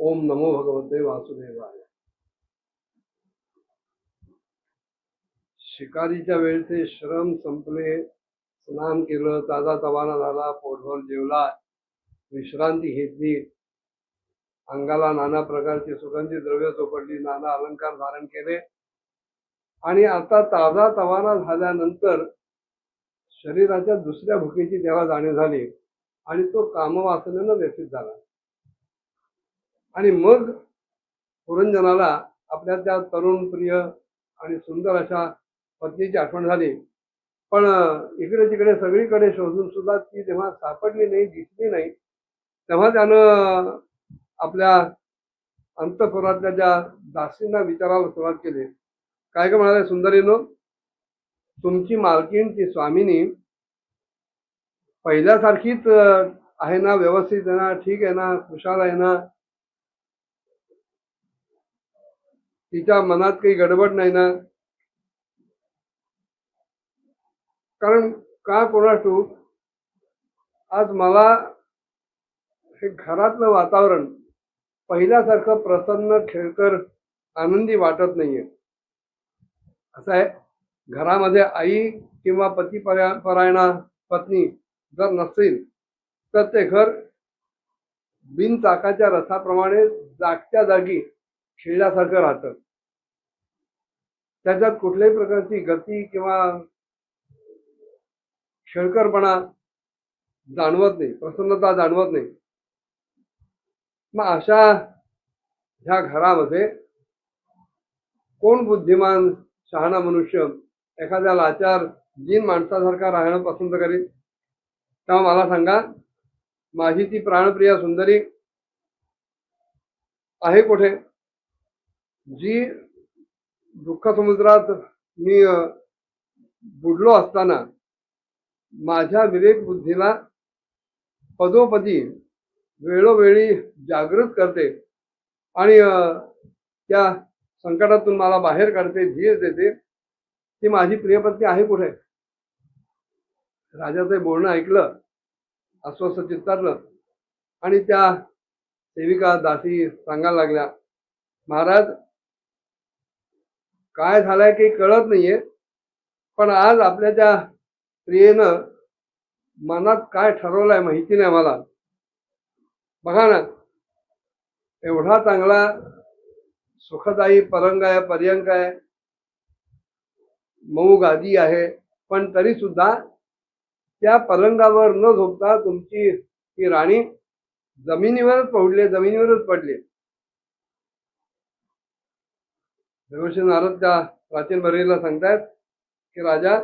ओम नमो भगवते वासुदेवाय. शिकारीच्या वेळचे श्रम संपले, स्नान केलं, ताजा तवाना झाला, पोटभर जेवला, विश्रांती घेतली, अंगाला नाना प्रकारची सुगंधी द्रव्य चोपडली, नाना अलंकार धारण केले आणि आता ताजा तवाना झाल्यानंतर शरीराच्या दुसऱ्या भुकेची त्याला जाणीव झाली आणि तो कामवासनेनं व्यथित झाला. आणि मग पुरंजनाला आपल्या त्या तरुण प्रिय आणि सुंदर अशा पत्नीची आठवण झाली. पण इकडे तिकडे सगळीकडे शोधून सुद्धा ती तेव्हा सापडली नाही, दिसली नाही. तेव्हा त्यानं आपल्या अंतःपुरातल्या ज्या दासींना विचारायला सुरुवात केली. काय का म्हणाले, सुंदरीनो, तुमची मालकीण ती स्वामिनी पहिल्यासारखीच आहे ना, व्यवस्थित आहे ना, ठीक आहे ना, खुशाल आहे ना, तिच्या मनात काही गडबड नाही ना? कारण का कोणाष्टू आज मला हे घरातलं वातावरण पहिल्यासारखं प्रसन्न, खेळकर, आनंदी वाटत नाहीये. असं आहे, घरामध्ये आई किंवा परायणा पत्नी जर नसेल तर ते घर बिनचाकाच्या रथाप्रमाणे जागच्या जागी खेळल्यासारखं राहतं. त्याच्यात कुठल्याही प्रकारची गती किंवा खेळकरपणा जाणवत नाही, प्रसन्नता जाणवत नाही. मग अशा ह्या घरामध्ये कोण बुद्धिमान शहाणा मनुष्य एखाद्या लाचार जीन माणसासारखा राहणं पसंत करेल? तेव्हा मला सांगा, माझी ती प्राणप्रिय सुंदरी आहे कुठे, जी दुःख समुद्रात मी बुडलो असताना माझ्या विवेक बुद्धीला पदोपदी वेळोवेळी जागृत करते आणि त्या संकटातून मला बाहेर काढते, धीर देते, ती माझी प्रियपत्नी आहे कुठे? राजाचं बोलणं ऐकलं, अस्वस्थ चित्तातलं, आणि त्या सेविका दासी सांगायला लागल्या, महाराज, काय झालंय काही कळत नाहीये, पण आज आपल्या त्या प्रियेनं मनात काय ठरवलंय माहिती नाही मला. बघा ना, एवढा चांगला सुखदायी पर्यंक आहे, मऊ गादी आहे, पण तरी सुद्धा त्या पलंगावर न झोपता तुमची ती राणी जमिनीवरच पडली. देवर्षी नारद त्या प्राचीन बरेला सांगतायत की राजा,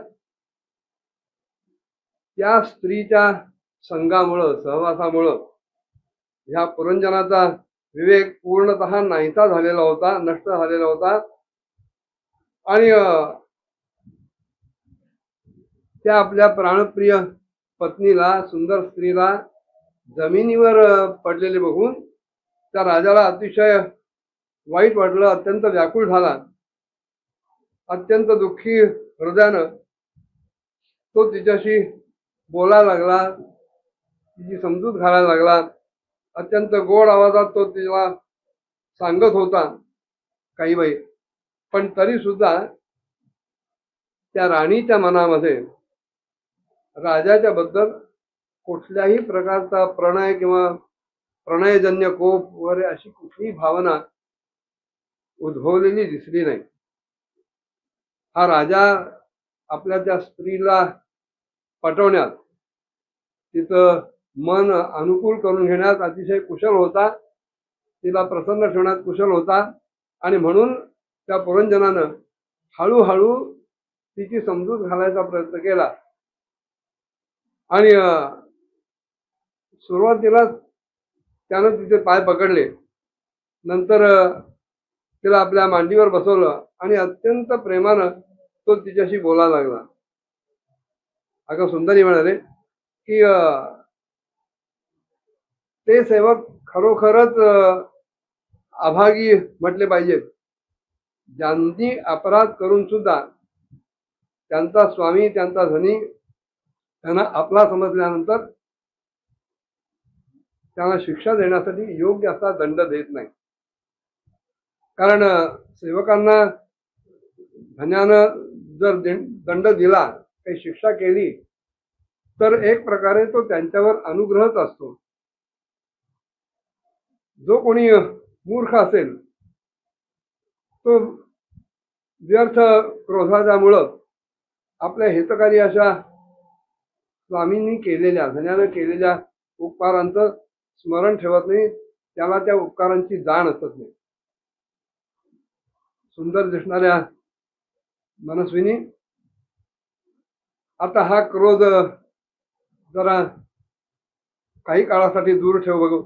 त्या स्त्रीच्या संगामुळं, सहवासामुळं ह्या पुरंजनाचा विवेक पूर्णतः नाहीसा झालेला होता, नष्ट झालेला होता. आणि त्या आपल्या प्राणप्रिय पत्नीला, सुंदर स्त्रीला जमिनीवर पडलेले बघून त्या राजाला अतिशय वाईट वाटलं, अत्यंत व्याकुळ झाला. अत्यंत दुःखी हृदयानं तो तिच्याशी बोलायला लागला, तिची समजूत घालायला लागला. अत्यंत गोड आवाजात तो तिला सांगत होता काही बाई, पण तरी सुद्धा त्या राणीच्या मनामध्ये राजाच्या बद्दल कुठल्याही प्रकारचा प्रणय किंवा प्रणयजन्य कोप वगैरे अशी कुठलीही भावना उद्भवलेली दिसली नाही. हा राजा आपल्या त्या स्त्रीला पटवण्यात, तिचं मन अनुकूल करून घेण्यात अतिशय कुशल होता, तिला प्रसन्न ठेवण्यात कुशल होता. आणि म्हणून त्या पुरंजनानं हळूहळू तिची समजूत घालायचा प्रयत्न केला. आणि सुरुवातीला त्यानं तिचे पाय पकडले, नंतर तिला आपल्या मांडीवर बसवलं आणि अत्यंत प्रेमानं तो तिच्याशी बोलायला लागला. अगं सुंदरी म्हणाले की ते सेवक खरोखरच अभागी म्हटले पाहिजेत, ज्यांनी अपराध करून सुद्धा त्यांचा स्वामी, त्यांचा धनी त्यांना आपला समजल्यानंतर त्यांना शिक्षा देण्यासाठी योग्य असा दंड देत नाही. कारण सेवकांना धन्यानं जर दंड दिला, काही शिक्षा केली, तर एक प्रकारे तो त्यांच्यावर अनुग्रहच असतो. जो कोणी मूर्ख असेल तो व्यर्थ क्रोधाच्यामुळं आपल्या हितकारी अशा स्वामींनी केलेल्या धन्यानं केलेल्या उपकारांचं स्मरण ठेवत नाही, त्याला त्या उपकारांची जाण असत नाही. सुंदर दिसणाऱ्या मनस्विनी, आता हा क्रोध जरा काही काळासाठी दूर ठेव बघू,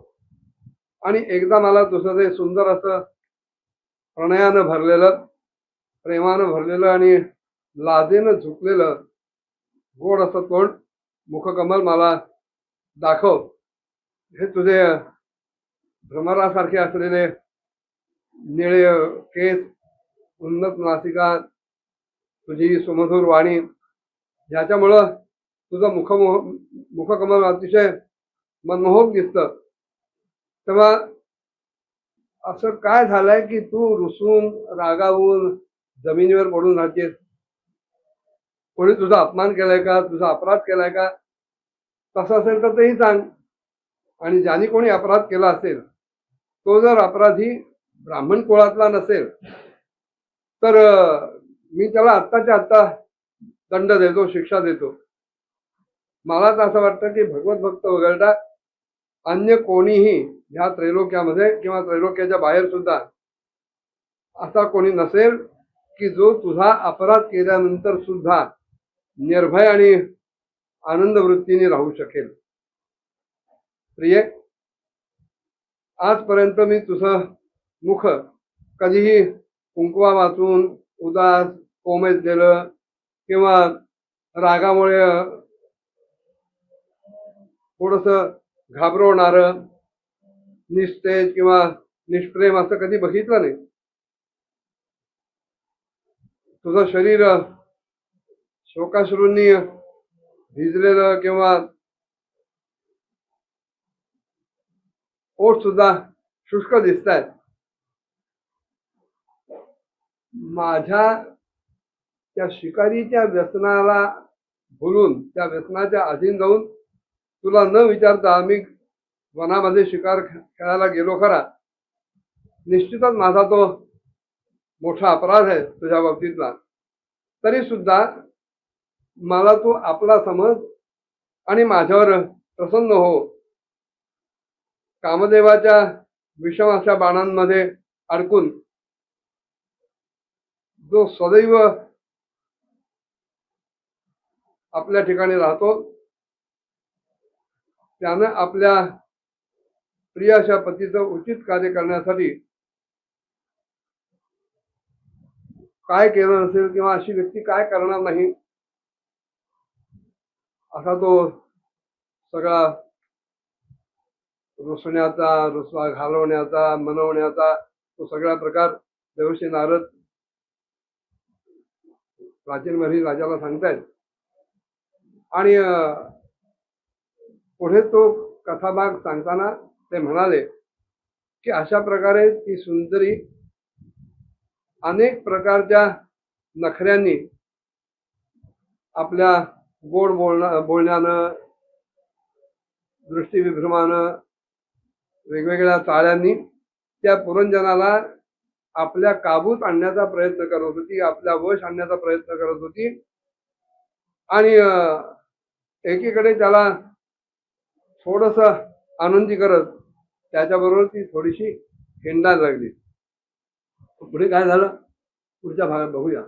आणि एकदा मला तुझं ते सुंदर असं प्रणयानं भरलेलं, प्रेमानं भरलेलं आणि लाजेनं झुकलेलं गोड असं तोंड, मुखकमल मला दाखव. हे तुझे भ्रमरासारखे असलेले निळे केस, उन्नत नासिका, तुझी सुमधुर वाणी, ह्याच्यामुळं तुझं मुखकमल अतिशय मनमोहक दिसतं. तेव्हा असं काय झालंय की तू रुसून रागावून जमिनीवर पडून राहतेस? कोणी तुझा अपमान केलाय का? तुझा अपराध केलाय का? तसं असेल तर तेही सांग. आणि ज्याने कोणी अपराध केला असेल, तो जर अपराधी ब्राह्मण कुळातला नसेल, तर मी त्याला आत्ताच्या आत्ता दंड देतो, शिक्षा देतो. मला तर असं वाटतं की भगवत भक्त वगळता अन्य कोणीही ह्या त्रैलोक्यामध्ये किंवा त्रैलोक्याच्या बाहेर सुद्धा असा कोणी नसेल की जो तुझा अपराध केल्यानंतर सुद्धा निर्भय आणि आनंद वृत्तीने राहू शकेल. प्रिय, आजपर्यंत मी तुझं मुख कधीही कुंकवा वाचून उदास कोमेजलेलं किंवा रागामुळे थोडस घाबरवणारं, निस्तेज किंवा निष्प्रेम असं कधी बघितलं नाही. तुझं शरीर शोकाश्रूंनी भिजलेलं किंवा ओठ सुद्धा शुष्क दिसत आहेत. माझ्या त्या शिकारीच्या व्यसनाला भुलून, त्या व्यसनाच्या अधीन जाऊन तुला न विचारता मी वनामध्ये शिकार खेळायला गेलो खरा. निश्चितच माझा तो मोठा अपराध आहे तुझ्या बाबतीतला. तरी सुद्धा मला तू आपला समज आणि माझ्यावर प्रसन्न हो. कामदेवाच्या विषम अशा बाणांमध्ये अडकून जो सदैव आपल्या ठिकाणी राहतो, त्यानं आपल्या प्रिय अशा पतीचं उचित कार्य करण्यासाठी काय केलं नसेल किंवा अशी व्यक्ती काय करणार नाही, असा तो सगळा रुसण्याचा, रुसवा घालवण्याचा, मनवण्याचा तो सगळा प्रकार देवशी नारद प्राचीन मही राजाला सांगतायत. आणि पुढे तो कथाभाग सांगताना ते म्हणाले की अशा प्रकारे ती सुंदरी अनेक प्रकारच्या नखऱ्यांनी, आपल्या गोड बोलण्यानं, दृष्टीविभ्रमानं, वेगवेगळ्या चाळ्यांनी त्या पुरंजनाला आपल्या काबूत आणण्याचा प्रयत्न करत होती, आपल्या वश आणण्याचा प्रयत्न करत होती. आणि एकीकडे त्याला थोडस आनंदी करत त्याच्याबरोबर ती थोडीशी हिंडायला लागली. पुढे काय झालं पुढच्या भागात बघूया.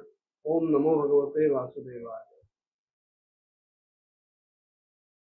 ओम नमो भगवते वासुदेवाय.